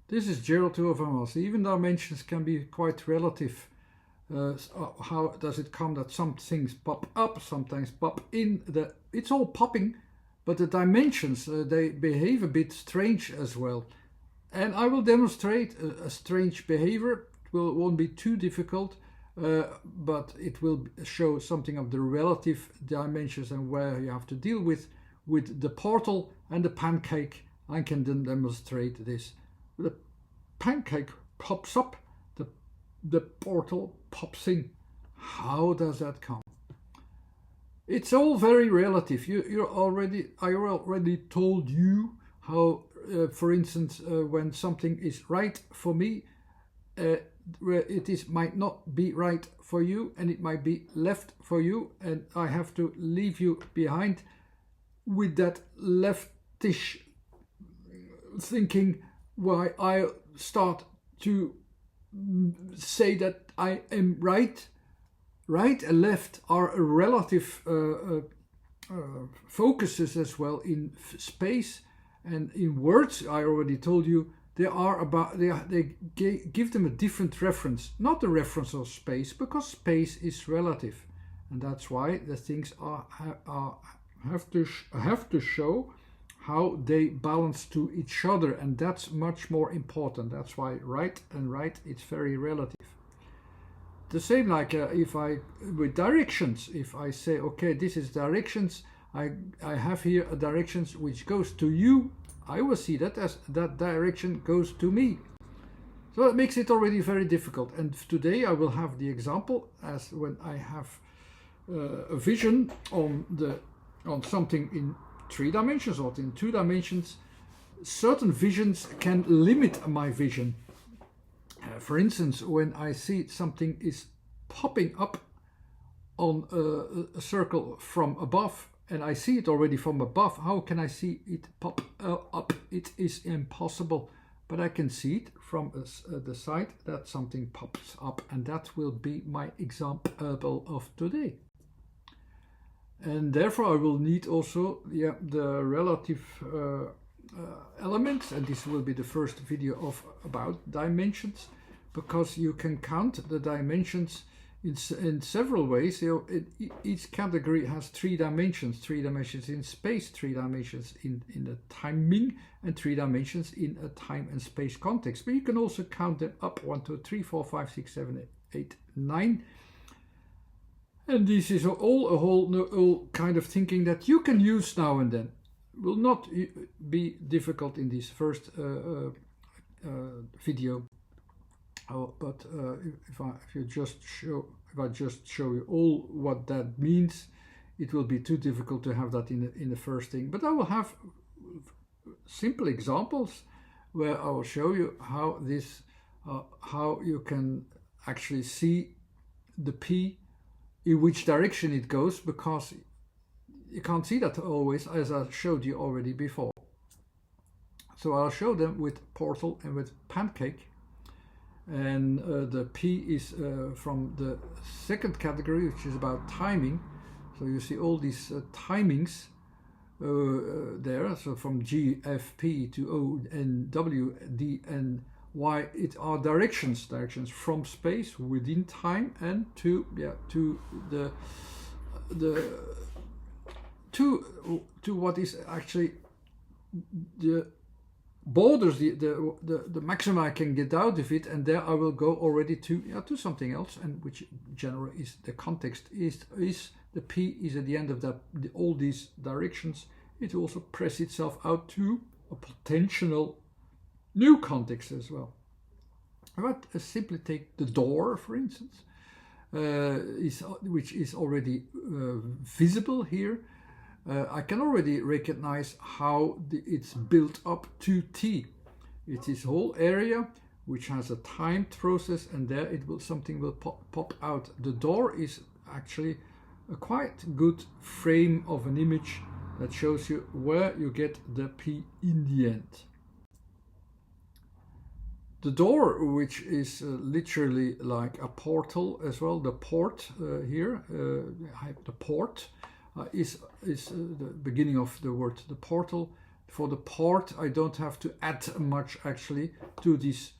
This is 0 to over. Even dimensions can be quite relative. How does it come that some things pop up, sometimes pop in? It's all popping, but the dimensions, they behave a bit strange as well. And I will demonstrate a strange behavior. Won't be too difficult, but it will show something of the relative dimensions and where you have to deal with the portal and the pancake. I can then demonstrate this. The pancake pops up, the portal pops in. How does that come? It's all very relative. I already told you how, for instance, when something is right for me, might not be right for you, and it might be left for you, and I have to leave you behind with that leftish thinking, why I start to say that I am right. Right and left are relative focuses as well in space and in words. I already told you they give them a different reference, not the reference of space, because space is relative, and that's why the things have to show how they balance to each other, and that's much more important. That's why right and right, it's very relative. The same like with directions, if I say, okay, this is directions, I have here a directions which goes to you, I will see that as that direction goes to me. So it makes it already very difficult. And today I will have the example as when I have a vision on something in 3 dimensions or in 2 dimensions. Certain visions can limit my vision. For instance, when I see something is popping up on a circle from above, and I see it already from above, how can I see it pop up? It is impossible, but I can see it from the side that something pops up, and that will be my example of today. And therefore I will need also the relative elements, and this will be the first video about dimensions, because you can count the dimensions in several ways. Each category has 3 dimensions: 3 dimensions in space, 3 dimensions in the timing, and 3 dimensions in a time and space context. But you can also count them up: 1, 2, 3, 4, 5, 6, 7, 8, 9. And this is all a whole kind of thinking that you can use now and then. Will not be difficult in this first video. But if I just show you all what that means, it will be too difficult to have that in the first thing. But I will have simple examples where I will show you how how you can actually see the P, in which direction it goes, because you can't see that always, as I showed you already before. So I'll show them with portal and with pancake. And the P is from the second category, which is about timing. So you see all these timings there. So from G, F, P to O, N, W, D, N, Y. It are directions from space within time and to what is actually the borders, the maximum I can get out of it, and there I will go already to something else, and which generally is the context is the P is at the end of that all these directions. It also press itself out to a potential new context as well. But simply take the door, for instance, which is already visible here. I can already recognize how it's built up to T. It is whole area which has a timed process, and there something will pop out. The door is actually a quite good frame of an image that shows you where you get the P in the end. The door, which is literally like a portal as well, the port here, the port is the beginning of the word the portal. For the port, I don't have to add much actually to this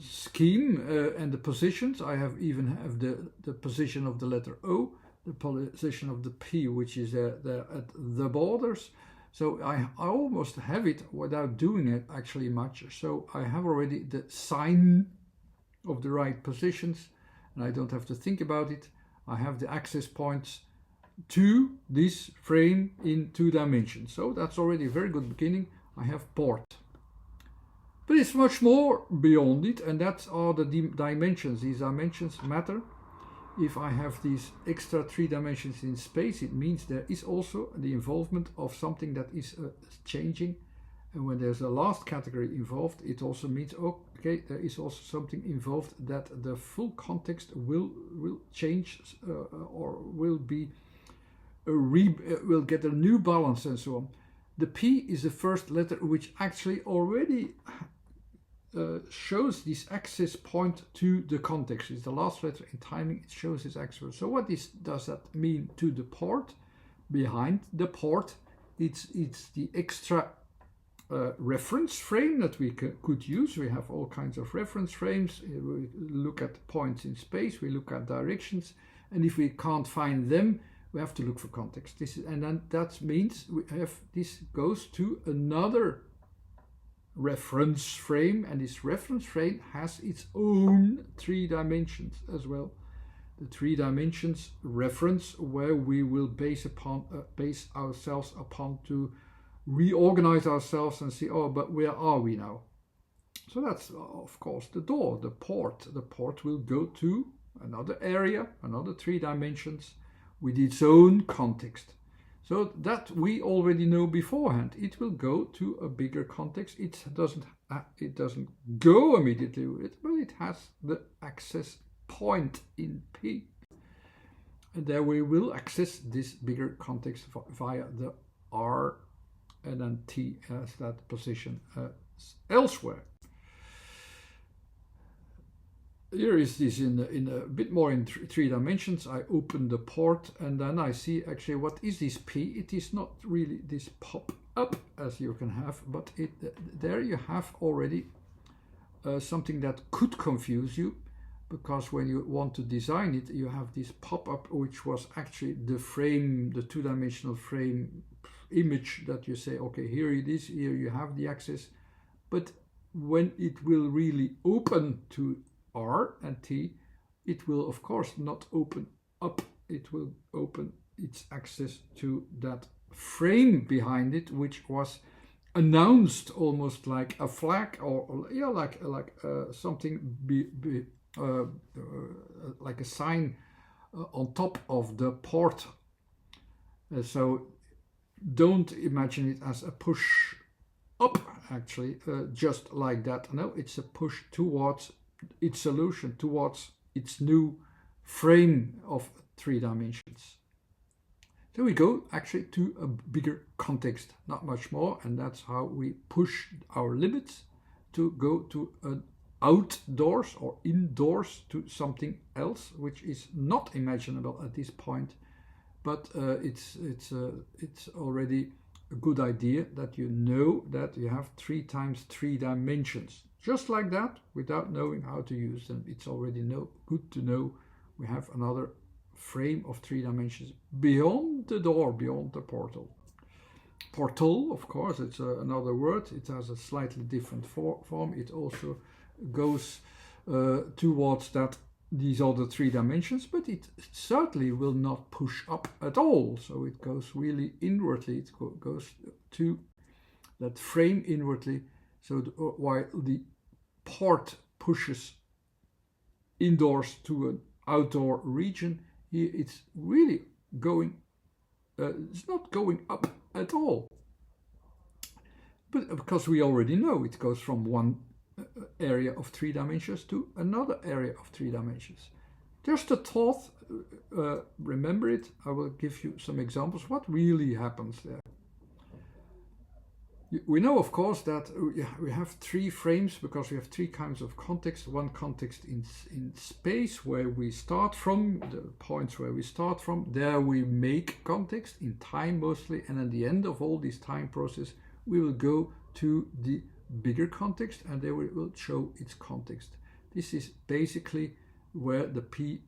scheme and the positions. I even have the position of the letter O, the position of the P, which is there at the borders. So I almost have it without doing it actually much. So I have already the sign of the right positions, and I don't have to think about it. I have the access points to this frame in 2 dimensions. So that's already a very good beginning. I have port. But it's much more beyond it, and that's all the dimensions. These dimensions matter. If I have these extra 3 dimensions in space, it means there is also the involvement of something that is changing. And when there's a last category involved, it also means, okay, there is also something involved that the full context will change or will be will get a new balance and so on. The P is the first letter which actually already shows this access point to the context. It's the last letter in timing. It shows this access. So what does that mean to the port? Behind the port, it's the extra reference frame that we could use. We have all kinds of reference frames. We look at points in space. We look at directions, and if we can't find them, we have to look for context. And then that means we have this goes to another reference frame, and this reference frame has its own 3 dimensions as well. The 3 dimensions reference where we will base ourselves upon to reorganize ourselves and see, oh, but where are we now? So that's of course the door, the port. The port will go to another area, another 3 dimensions with its own context. So that we already know beforehand. It will go to a bigger context. It doesn't go immediately with it, but it has the access point in P. And there we will access this bigger context via the R, and then T as that position elsewhere. Here is this in a bit more in 3 dimensions. I open the port, and then I see actually what is this P. It is not really this pop-up as you can have, but there you have already something that could confuse you, because when you want to design it, you have this pop-up, which was actually the frame, the 2-dimensional frame image that you say, okay, here it is, here you have the access. But when it will really open to R and T, it will of course not open up. It will open its access to that frame behind it, which was announced almost like a flag, or like something like a sign on top of the port. So don't imagine it as a push up actually, just like that. No, it's a push towards its solution, towards its new frame of 3 dimensions. So we go actually to a bigger context, not much more, and that's how we push our limits to go to an outdoors or indoors to something else, which is not imaginable at this point, but it's already a good idea that you know that you have 3 times 3 dimensions. Just like that, without knowing how to use them, it's already good to know we have another frame of 3 dimensions beyond the door, beyond the portal. Portal, of course, it's another word. It has a slightly different form. It also goes towards these other 3 dimensions, but it certainly will not push up at all. So it goes really inwardly. It goes to that frame inwardly. So while the port pushes indoors to an outdoor region, here it's really going, it's not going up at all. But because we already know it goes from one area of 3 dimensions to another area of 3 dimensions. Just a thought, remember it. I will give you some examples. What really happens there? We know, of course, that we have 3 frames because we have 3 kinds of context. One context in space where we start from, the points where we start from. There we make context in time mostly, and at the end of all this time process, we will go to the bigger context, and there we will show its context. This is basically where the P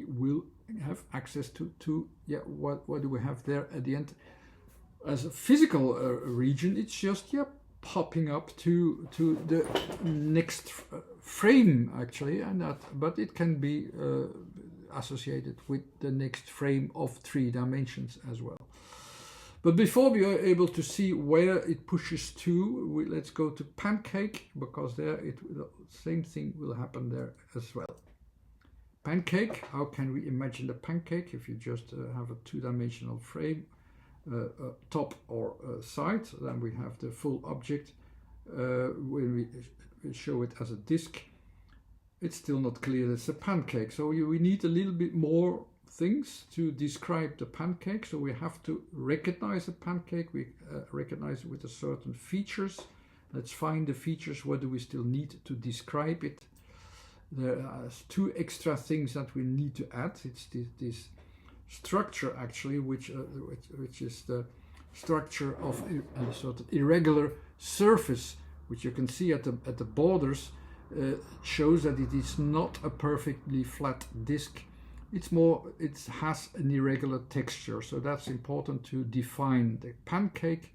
will have access to yeah, what do we have there at the end? As a physical region, it's just, yeah, popping up to the next frame actually, and that, but it can be associated with the next frame of 3 dimensions as well. But before we are able to see where it pushes to, let's go to PANCAKE, because there the same thing will happen there as well. PANCAKE, how can we imagine the pancake if you just have a 2-dimensional frame, top or side? Then we have the full object. When we show it as a disk, it's still not clear it's a pancake. So we need a little bit more things to describe the pancake. So we have to recognize a pancake. We recognize it with a certain features. Let's find the features. What do we still need to describe it? There are 2 extra things that we need to add. It's this structure actually, which is the structure of a sort of irregular surface, which you can see at the borders, shows that it is not a perfectly flat disk. It's more, it has an irregular texture, so that's important to define the pancake.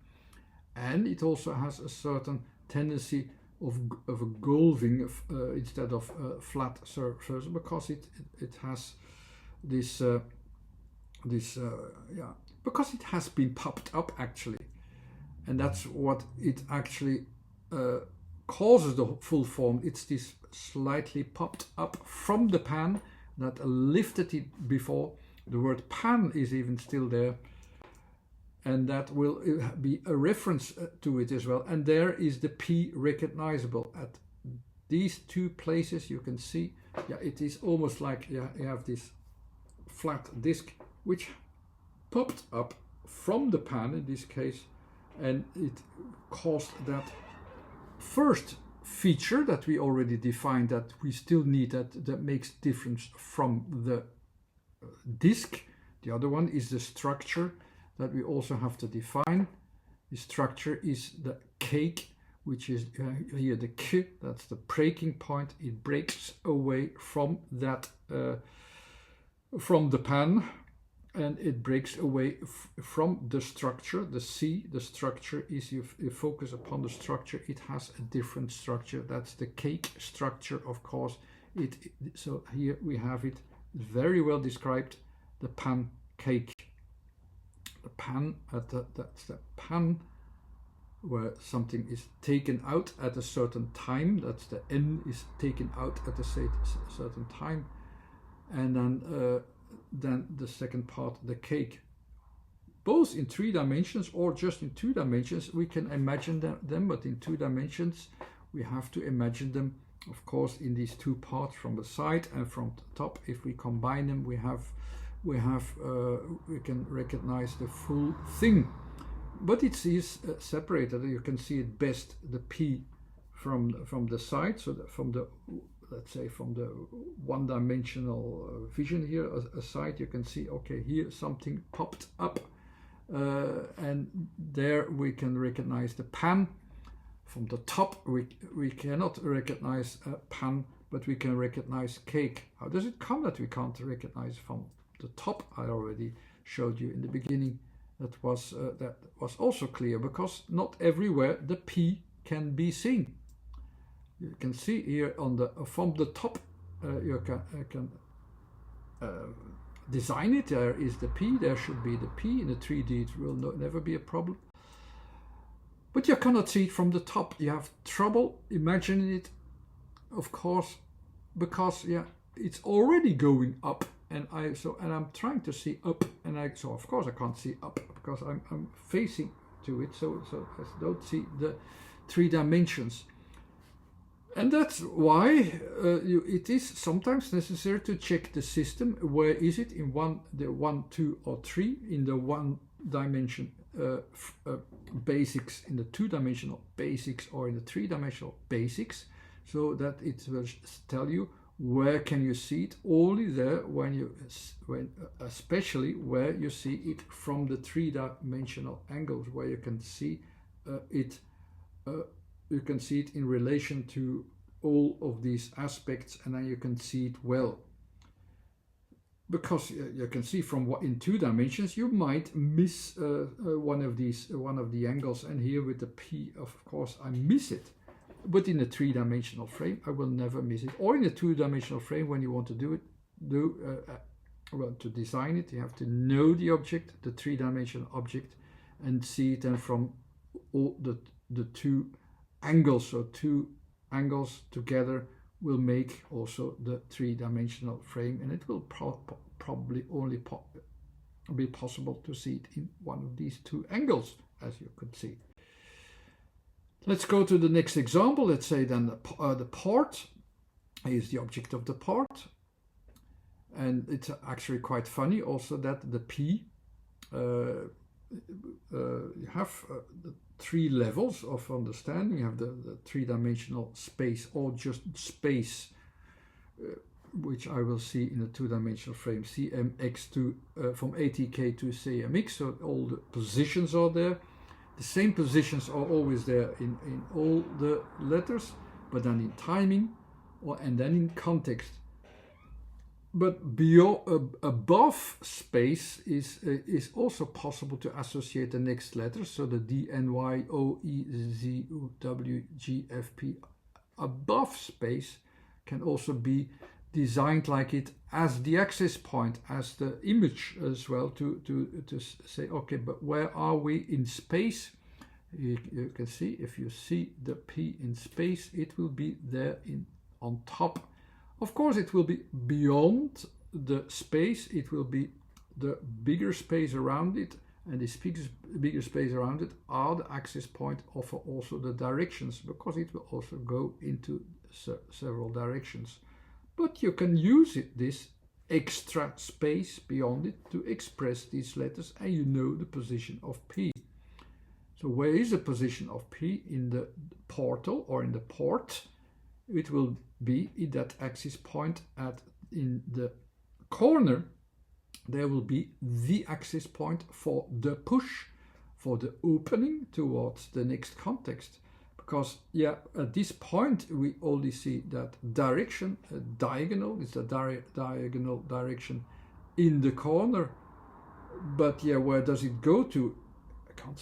And it also has a certain tendency of a golving instead of flat surface, because it has this yeah, because it has been popped up actually, and that's what it actually causes the full form. It's this slightly popped up from the pan that lifted it before. The word pan is even still there, and that will be a reference to it as well. And there is the P recognizable at these 2 places. You can see, yeah, it is almost like, yeah, you have this flat disk which popped up from the pan in this case, and it caused that first feature that we already defined, that we still need, that makes difference from the disk. The other one is the structure that we also have to define. The structure is the cake, which is here the K, that's the breaking point. It breaks away from that from the pan, and it breaks away from the structure. The C, the structure is, you focus upon the structure, it has a different structure. That's the cake structure, of course. So here we have it very well described, the pancake. The pan, that's the pan where something is taken out at a certain time. That's the N is taken out at a certain time. And then the second part, the cake. Both in 3 dimensions or just in 2 dimensions, we can imagine them, but in 2 dimensions, we have to imagine them, of course, in these 2 parts, from the side and from the top. If we combine them, we can recognize the full thing. But it is separated. You can see it best, the P from the side, so that from the, let's say, from the 1-dimensional vision here aside, you can see, okay, here something popped up, and there we can recognize the pan. From the top, we cannot recognize a pan, but we can recognize cake. How does it come that we can't recognize from the top? I already showed you in the beginning. That was also clear, because not everywhere the P can be seen. You can see here on the from the top, you can design it. There is the P. There should be the P in the 3D. It will never be a problem. But you cannot see it from the top. You have trouble imagining it, of course, because yeah, it's already going up. And I'm trying to see up, and so of course I can't see up because I'm facing to it, so I don't see the 3 dimensions. And that's why it is sometimes necessary to check the system. Where is it in the 1, 2, or 3 in the 1-dimension basics, in the 2-dimensional basics, or in the 3-dimensional basics, so that it will tell you Where can you see it? Only there especially where you see it from the three-dimensional angles, where you can see it. You can see it in relation to all of these aspects, and then you can see it well. Because you can see from what in 2 dimensions you might miss one of the angles, and here with the P, of course, I miss it. But in a 3-dimensional frame, I will never miss it. Or in a 2-dimensional frame, when you want to do it, to design it, you have to know the object, the 3-dimensional object, and see it then from all the 2 angles. So 2 angles together will make also the 3-dimensional frame, and it will probably only be possible to see it in one of these 2 angles, as you could see. Let's go to the next example. Let's say then the part is the object of the part, and it's actually quite funny also that the P you have the 3 levels of understanding. You have the 3-dimensional space, or just space, which I will see in a 2-dimensional frame, CMX to from ATK to CMX. So all the positions are there. The same positions are always there in all the letters, but then in timing and then in context. But above space is also possible to associate the next letters. So the D, N, Y, O, E, Z, U, W, G, F, P above space can also be designed like it as the access point, as the image as well, to say, okay, but where are we in space? You can see, if you see the P in space, it will be there on top. Of course, it will be beyond the space. It will be the bigger space around it, and this bigger space around it are the access point of also the directions, because it will also go into several directions. But you can use this extra space beyond it to express these letters, and you know the position of P. So where is the position of P in the portal or in the port? It will be in that axis point in the corner. There will be the axis point for the push, for the opening towards the next context. Because at this point we only see that direction, diagonal is the diagonal direction in the corner. But where does it go to? I can't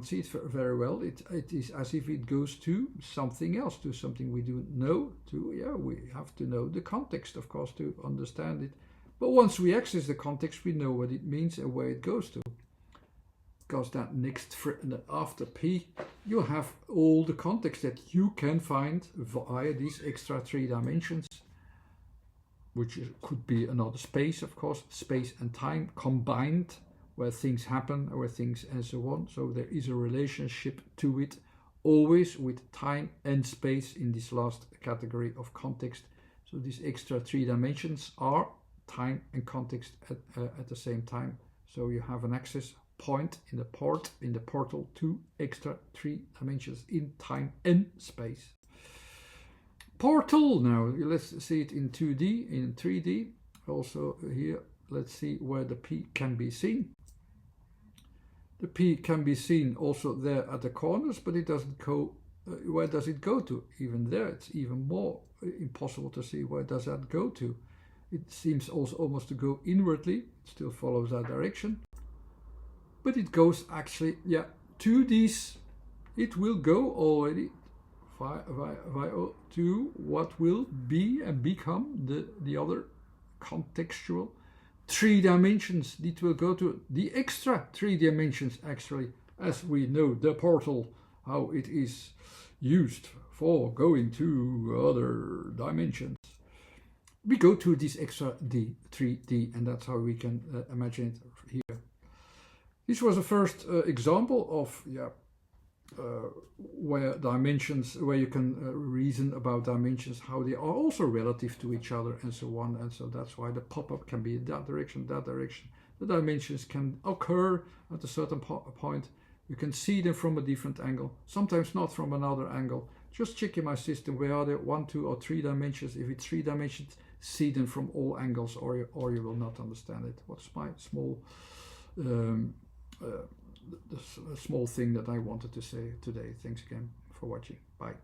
see it very well. It is as if it goes to something else, to something we do know. We have to know the context, of course, to understand it. But once we access the context, we know what it means and where it goes to. Because that after P, you have all the context that you can find via these extra 3 dimensions, which could be another space, of course, space and time combined, where things happen, where things and so on. So there is a relationship to it, always with time and space in this last category of context. So these extra 3 dimensions are time and context at the same time. So you have an access point in the portal, 2 extra 3 dimensions in time and space. Portal, now let's see it in 2D, in 3D. Also here, let's see where the P can be seen. The P can be seen also there at the corners, but it doesn't go. Where does it go to? Even there, it's even more impossible to see where does that go to. It seems also almost to go inwardly. It still follows that direction. But it goes actually, to these, it will go already to what will be and become the other contextual 3 dimensions. It will go to the extra 3 dimensions, actually, as we know the portal, how it is used for going to other dimensions. We go to this extra 3D, and that's how we can imagine it here. This was the first example of where dimensions, where you can reason about dimensions, how they are also relative to each other and so on. And so that's why the pop-up can be in that direction, that direction. The dimensions can occur at a certain point. You can see them from a different angle, sometimes not from another angle. Just check in my system where are there 1, 2 or 3 dimensions. If it's 3 dimensions, see them from all angles, or you will not understand it. What's my small the small thing that I wanted to say today. Thanks again for watching. Bye.